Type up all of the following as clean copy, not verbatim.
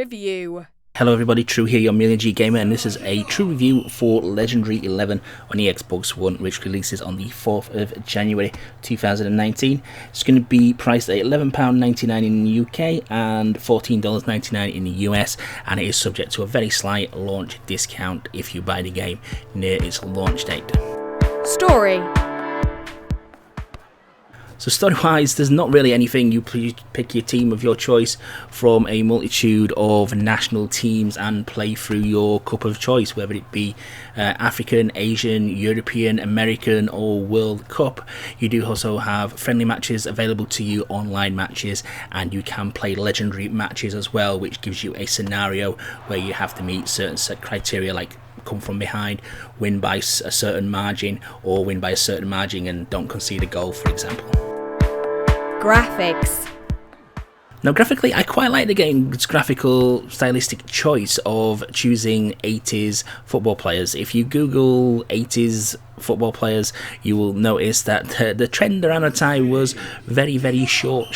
review. Hello everybody, True here, your Million G Gamer, and this is a true review for Legendary 11 on the Xbox One, which releases on the 4th of January 2019. It's going to be priced at £11.99 in the UK and $14.99 in the US, and it is subject to a very slight launch discount if you buy the game near its launch date. Story. So story-wise, there's not really anything. You pick your team of your choice from a multitude of national teams and play through your cup of choice, whether it be African, Asian, European, American or World Cup. You do also have friendly matches available to you, online matches, and you can play legendary matches as well, which gives you a scenario where you have to meet certain set criteria like come from behind, win by a certain margin, or win by a certain margin and don't concede a goal, for example. Graphics. Now graphically, I quite like the game's graphical stylistic choice of choosing 80s football players. If you Google 80s football players, you will notice that the trend around the time was very, very short,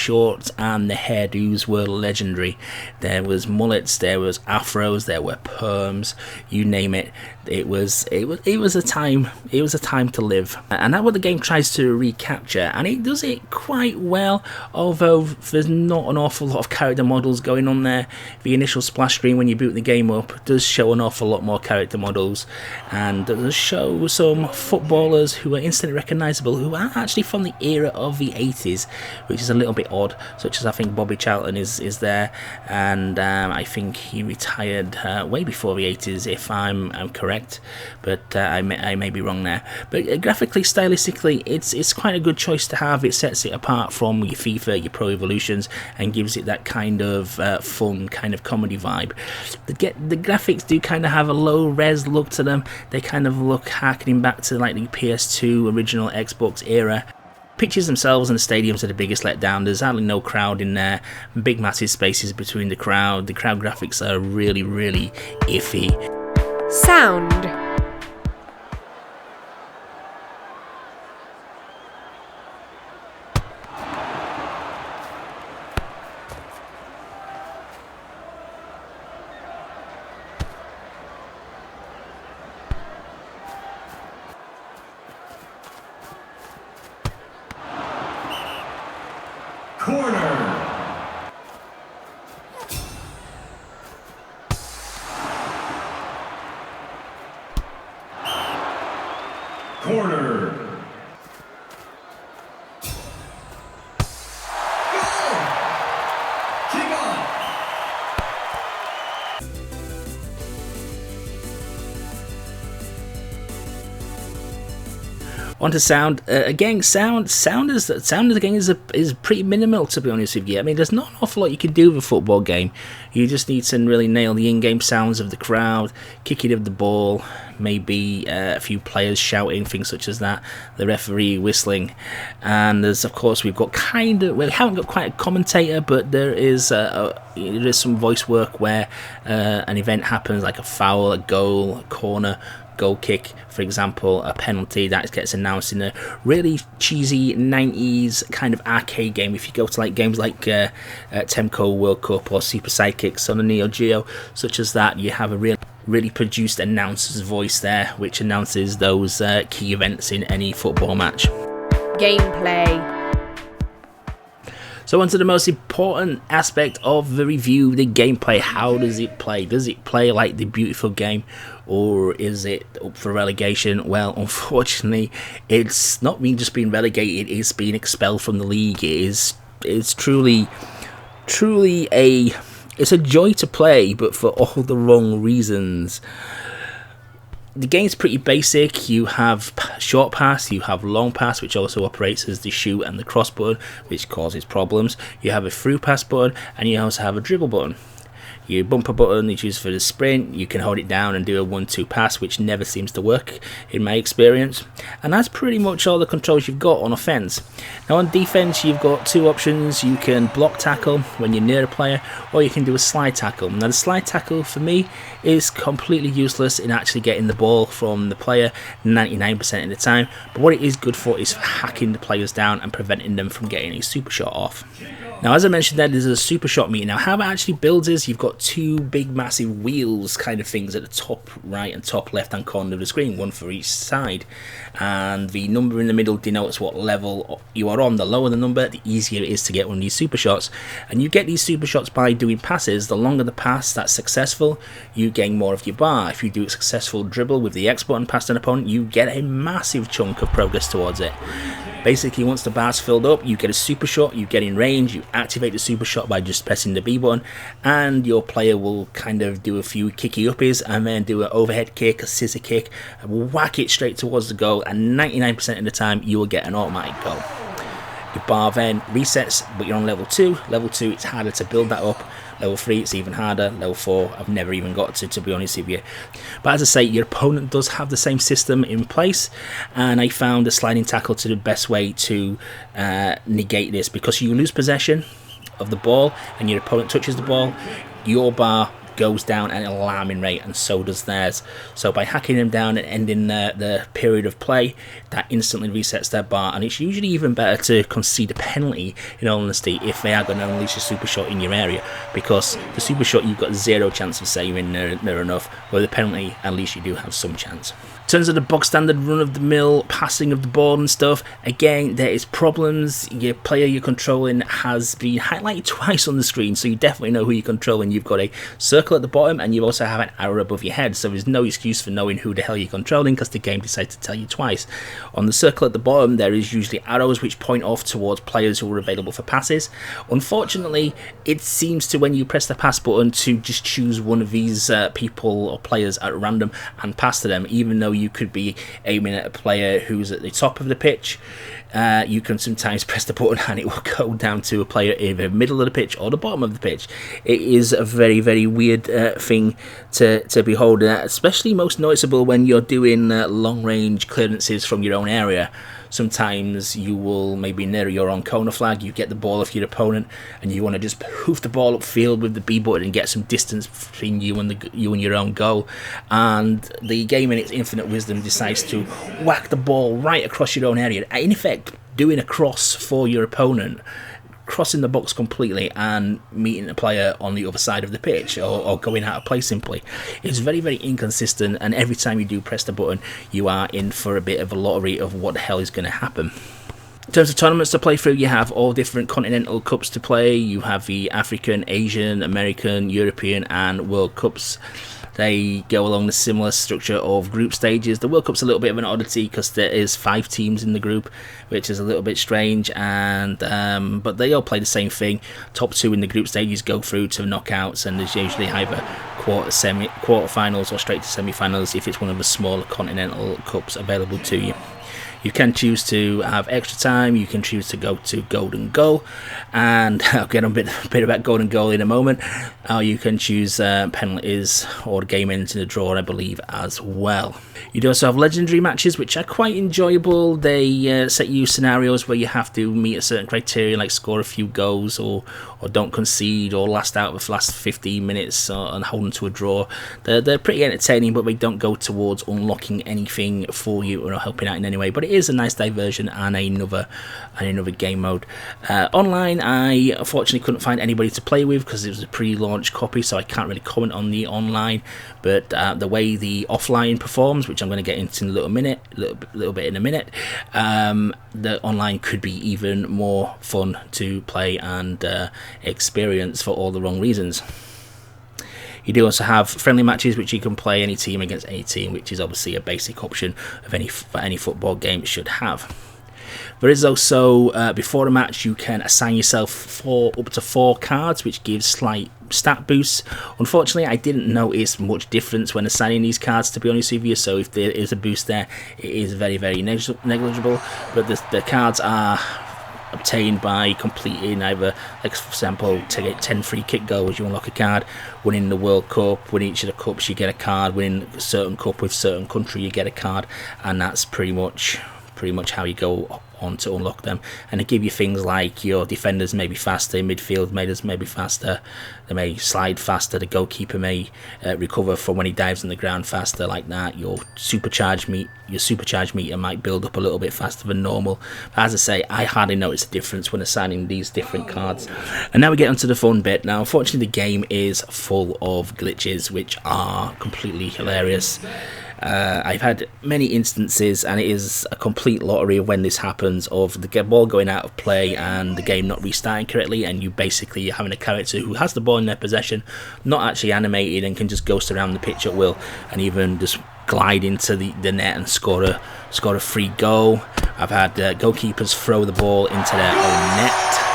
and the hairdos were legendary. There was mullets, there was afros, there were perms, you name it. It was a time to live, and that's what the game tries to recapture, and it does it quite well. Although there's not an awful lot of character models going on there. The initial splash screen when you boot the game up does show an awful lot more character models, and does show some footballers who are instantly recognisable, who are actually from the era of the 80s, which is a little bit odd, such as I think Bobby Charlton is there, and I think he retired way before the 80s if I'm correct, but I may be wrong there. But graphically, stylistically, it's quite a good choice to have. It sets it apart from your FIFA, your Pro Evolutions, and gives it that kind of fun, kind of comedy vibe. The graphics do kind of have a low res look to them. They kind of look harkening back to like the PS2 original Xbox era. Pictures themselves and the stadiums are the biggest letdown. There's hardly no crowd in there, big massive spaces between the crowd graphics are really, really iffy. Sound. Corner. Goal! Kick on. On to sound. Again, sound as the game is pretty minimal, to be honest with you. I mean, there's not an awful lot you can do with a football game. You just need to really nail the in-game sounds of the crowd, kicking of the ball, maybe a few players shouting, things such as that, the referee whistling, and there's, of course, we haven't got quite a commentator, but there is some voice work where an event happens, like a foul, a goal, a corner, goal kick, for example, a penalty that gets announced in a really cheesy 90s kind of arcade game. If you go to like games like Temco World Cup or Super Sidekicks on the Neo Geo, such as that, you have a really produced announcer's voice there, which announces those key events in any football match. Gameplay. So on to the most important aspect of the review, the gameplay. How does it play? Does it play like the beautiful game, or is it up for relegation? Well, unfortunately, it's not just being relegated, it's being expelled from the league. It's truly it's a joy to play, but for all the wrong reasons. The game's pretty basic. You have short pass, you have long pass, which also operates as the shoot and the cross button, which causes problems. You have a through pass button, and you also have a dribble button. Your bumper button is used for the sprint. You can hold it down and do a 1-2 pass, which never seems to work in my experience. And that's pretty much all the controls you've got on offense. Now on defense, you've got two options. You can block tackle when you're near a player, or you can do a slide tackle. Now the slide tackle for me is completely useless in actually getting the ball from the player 99% of the time, but what it is good for is hacking the players down and preventing them from getting a super shot off. Now, as I mentioned there, there's a super shot meter. Now, how it actually builds is you've got two big massive wheels kind of things at the top right and top left hand corner of the screen, one for each side, and the number in the middle denotes what level you are on. The lower the number, the easier it is to get one of these super shots, and you get these super shots by doing passes. The longer the pass that's successful, you gain more of your bar. If you do a successful dribble with the X button past an opponent, you get a massive chunk of progress towards it. Basically, once the bar's filled up, you get a super shot, you get in range, you activate the super shot by just pressing the B button, and your player will kind of do a few kicky uppies and then do an overhead kick, a scissor kick, and whack it straight towards the goal, and 99% of the time you will get an automatic goal. Your bar then resets, but you're on level 2. Level 2, it's harder to build that up. Level 3, it's even harder. Level 4, I've never even got to be honest with you. But as I say, your opponent does have the same system in place, and I found a sliding tackle to the best way to negate this, because you lose possession of the ball and your opponent touches the ball, your bar goes down at an alarming rate, and so does theirs. So by hacking them down and ending the period of play, that instantly resets their bar, and it's usually even better to concede a penalty, in all honesty, if they are going to unleash a super shot in your area, because the super shot you've got zero chance of saving near enough, with the penalty at least you do have some chance. In terms of the bog standard run-of-the-mill passing of the ball and stuff, again, there is problems. Your player you're controlling has been highlighted twice on the screen, so you definitely know who you're controlling. You've got a circle at the bottom, and you also have an arrow above your head, so there's no excuse for knowing who the hell you're controlling, because the game decides to tell you twice. On the circle at the bottom, there is usually arrows which point off towards players who are available for passes. Unfortunately, it seems to, when you press the pass button, to just choose one of these people or players at random and pass to them, even though you could be aiming at a player who's at the top of the pitch. You can sometimes press the button and it will go down to a player in the middle of the pitch or the bottom of the pitch. It is a very, very weird thing to behold, especially most noticeable when you're doing long range clearances from your own area. Sometimes you will maybe near your own corner flag, you get the ball off your opponent, and you want to just hoof the ball upfield with the B button and get some distance between you and your own goal. And the game, in its infinite wisdom, decides to whack the ball right across your own area, in effect doing a cross for your opponent, crossing the box completely and meeting a player on the other side of the pitch, or going out of play simply. It's very, very inconsistent, and every time you do press the button, you are in for a bit of a lottery of what the hell is going to happen. In terms of tournaments to play through, you have all different continental cups to play. You have the African, Asian, American, European and World Cups. They go along the similar structure of group stages. The World Cup's a little bit of an oddity because there is 5 teams in the group, which is a little bit strange, and but they all play the same thing. Top 2 in the group stages go through to knockouts, and there's usually either quarter-finals or straight to semi-finals if it's one of the smaller continental cups available to you. You can choose to have extra time, you can choose to go to golden goal, and I'll get a bit about golden goal in a moment. You can choose penalties or game ends in a draw, I believe, as well. You do also have legendary matches, which are quite enjoyable. They set you scenarios where you have to meet a certain criteria, like score a few goals, or don't concede, or last out of the last 15 minutes and hold on to a draw. They're pretty entertaining, but they don't go towards unlocking anything for you or helping out in any way. But it is a nice diversion and another game mode. Online, I unfortunately couldn't find anybody to play with because it was a pre-launch copy, so I can't really comment on the online. But the way the offline performs, which I'm going to get into in a little bit in a minute, the online could be even more fun to play and experience for all the wrong reasons. You do also have friendly matches, which you can play any team against any team, which is obviously a basic option of any football game should have. There is also, before a match, you can assign yourself up to 4 cards, which gives slight stat boosts. Unfortunately, I didn't notice much difference when assigning these cards, to be honest with you, so if there is a boost there, it is very, very negligible. But the cards are obtained by completing either, like for example, to get 10 free kick goals, you unlock a card. Winning the World Cup, winning each of the cups, you get a card. Winning a certain cup with certain country, you get a card, and that's pretty much how you go on to unlock them, and they give you things like your defenders may be faster, midfield may be faster, they may slide faster, the goalkeeper may recover from when he dives on the ground faster, like that. Your supercharge meter might build up a little bit faster than normal. But as I say, I hardly notice a difference when assigning these different cards. And now we get onto the fun bit. Now unfortunately the game is full of glitches which are completely hilarious. I've had many instances, and it is a complete lottery of when this happens, of the ball going out of play and the game not restarting correctly, and you basically having a character who has the ball in their possession, not actually animated, and can just ghost around the pitch at will, and even just glide into the net and score a free goal. I've had goalkeepers throw the ball into their own net.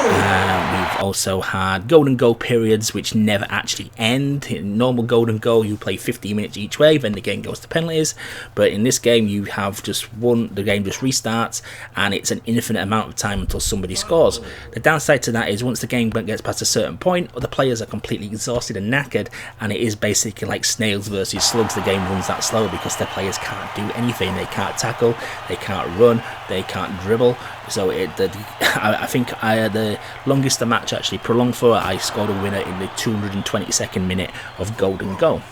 We've also had golden goal periods which never actually end. In normal golden goal you play 15 minutes each way, then the game goes to penalties, but in this game you have just the game just restarts, and it's an infinite amount of time until somebody scores. The downside to that is once the game gets past a certain point, the players are completely exhausted and knackered, and it is basically like snails versus slugs. The game runs that slow because their players can't do anything. They can't tackle, they can't run, they can't dribble. So I think the longest the match actually prolonged for, I scored a winner in the 222nd minute of golden goal.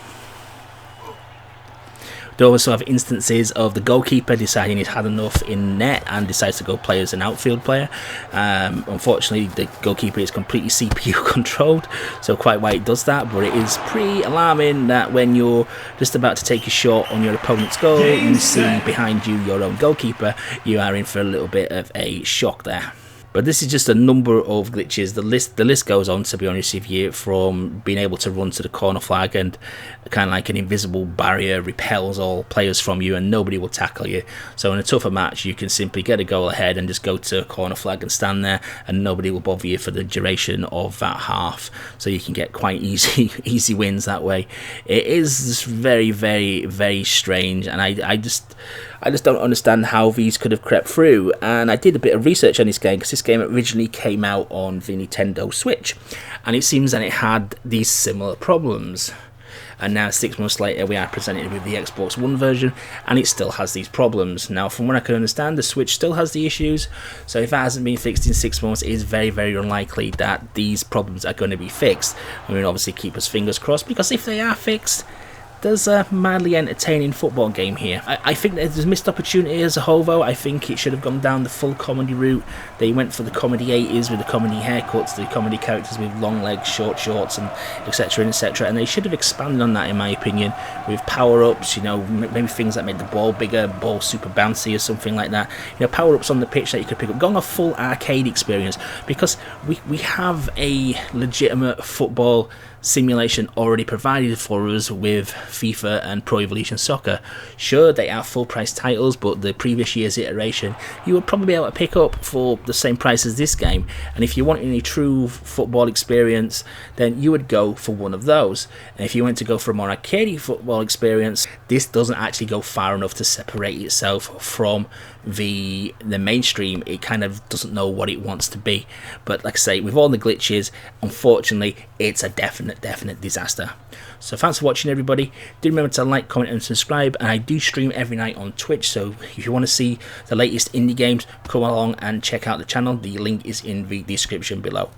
They also have instances of the goalkeeper deciding he's had enough in net and decides to go play as an outfield player. Unfortunately, the goalkeeper is completely CPU controlled, so quite why it does that, but it is pretty alarming that when you're just about to take a shot on your opponent's goal, you see behind you your own goalkeeper, you are in for a little bit of a shock there. But this is just a number of glitches. The list goes on, to be honest with you, from being able to run to the corner flag and kind of like an invisible barrier repels all players from you and nobody will tackle you. So in a tougher match you can simply get a goal ahead and just go to a corner flag and stand there, and nobody will bother you for the duration of that half. So you can get quite easy wins that way. It is just very, very, very strange, and I just don't understand how these could have crept through. And I did a bit of research on this game because this game originally came out on the Nintendo Switch, and it seems that it had these similar problems. And now 6 months later we are presented with the Xbox One version, and it still has these problems. Now from what I can understand, the Switch still has the issues, so if that hasn't been fixed in 6 months, it is very, very unlikely that these problems are going to be fixed. I mean, obviously keep us fingers crossed, because if they are fixed, there's a mildly entertaining football game here. I think there's a missed opportunity as a whole, though. I think it should have gone down the full comedy route. They went for the comedy 80s with the comedy haircuts, the comedy characters with long legs, short shorts, and etc, etc. And they should have expanded on that, in my opinion, with power-ups, you know, maybe things that made the ball bigger, ball super bouncy or something like that. You know, power-ups on the pitch that you could pick up. Going a full arcade experience, because we have a legitimate football simulation already provided for us with FIFA and Pro Evolution Soccer. Sure, they are full price titles, but the previous year's iteration you would probably be able to pick up for the same price as this game, and if you want any true football experience, then you would go for one of those. And if you went to go for a more arcade football experience, this doesn't actually go far enough to separate itself from the mainstream. It kind of doesn't know what it wants to be. But like I say, with all the glitches, unfortunately it's a definite disaster. So thanks for watching, everybody. Do remember to like, comment and subscribe, and I do stream every night on Twitch, so if you want to see the latest indie games, come along and check out the channel. The link is in the description below.